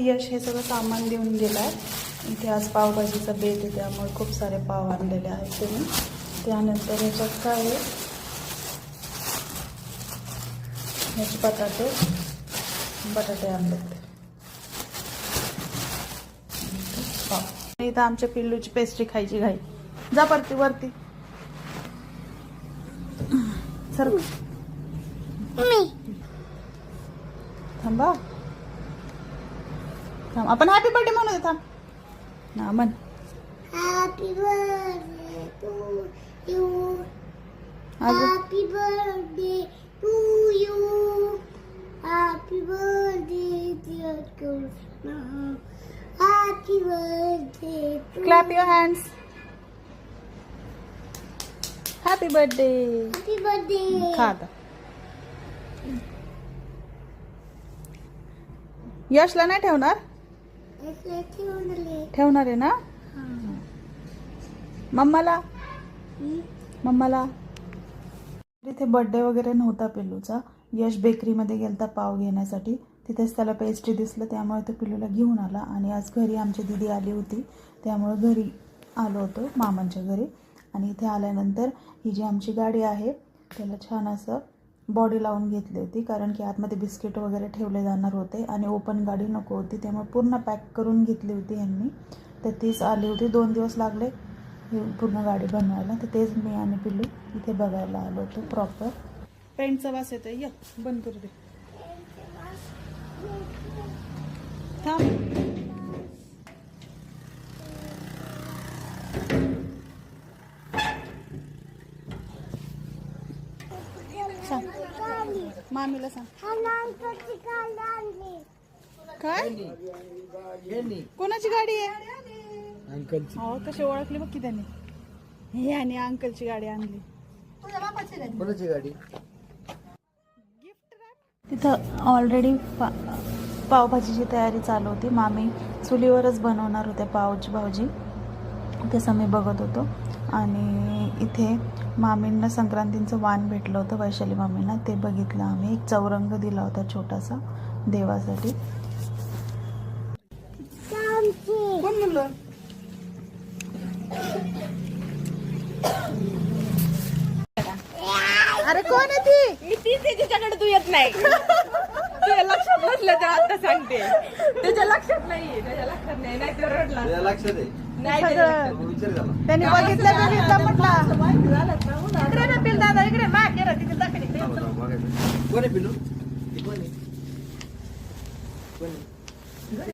यश हे सगळं सामान देऊन गेलाय. इथे आज पावभाजीचा बेत आहे त्यामुळे खूप सारे पाव आणलेले आहेत त्यांनी. त्यानंतर ह्याच्यात काय आहे, ह्याचे बटाटे आणलेत. पाव इथं आमच्या पिल्लूची पेस्ट्री खायची घाई. जा परती वरती सर थांबा थांब, आपण हॅपी बर्थडे म्हणू दे. थांब ना म्हण. Happy birthday to you. Happy birthday to you. Happy birthday dear Krishna. Happy birthday. Clap your hands. Happy birthday. Happy birthday. खा आता. यशला नाही ठेवणार? ठेवणार आहे ना. मम्माला इथे बर्थडे वगैरे नव्हता पिल्लूचा. यश बेकरीमध्ये गेलता पाव घेण्यासाठी. तिथेच त्याला पेस्ट्री दिसलं त्यामुळे तो पिल्लूला घेऊन आला. आणि आज घरी आमची दीदी आली होती त्यामुळे घरी आलो होतो मामांच्या घरी. आणि इथे आल्यानंतर ही जी आमची गाडी आहे त्याला छान असं बॉडी लावून घेतली होती, कारण की आतमध्ये बिस्किट वगैरे ठेवले जाणार होते आणि ओपन गाडी नको होती त्यामुळे पूर्ण पॅक करून घेतली होती यांनी. तर तीच आली होती. 2 दिवस लागले ही पूर्ण गाडी बनवायला. तर तेच मी आणि पिल्लू इथे बघायला आलो होतो. प्रॉपर पेंटचा वास येतोय. या बंद करू दे. थांब. मामीला सांग. काय कोणाची गाडी आहे? अंकलची. हो कशी ओळखली बघ की त्यांनी. हे आणि अंकलची गाडी आणली. कोणाची गाडी? तिथं ऑलरेडी पावभाजीची तयारी चालू होती. मामी चुलीवरच बनवणार होते पावची भाजी. तसं मी बघत होतो. आणि इथे मामींना संक्रांतीचं वाण भेटलं होतं वैशाली मामींना. ते बघितलं आम्ही. एक चौरंग दिला होता छोटासा देवासाठी. कोण म्हणलं? अरे कोण आहे ती? मी तीच आहे तिच्याकडे. तू येत नाही. तुझ्या लक्षात नसलं तर आता सांगते. त्याच्या लक्षात नाही. नाही तर रडला. लक्षात आहे. नाही विचार झाला. त्यांनी बघितलं म्हटलं. इकडे ना पिल दादा. इकडे मागे तिथे दाखवली. कोण आहे पिलू? कोण आहे?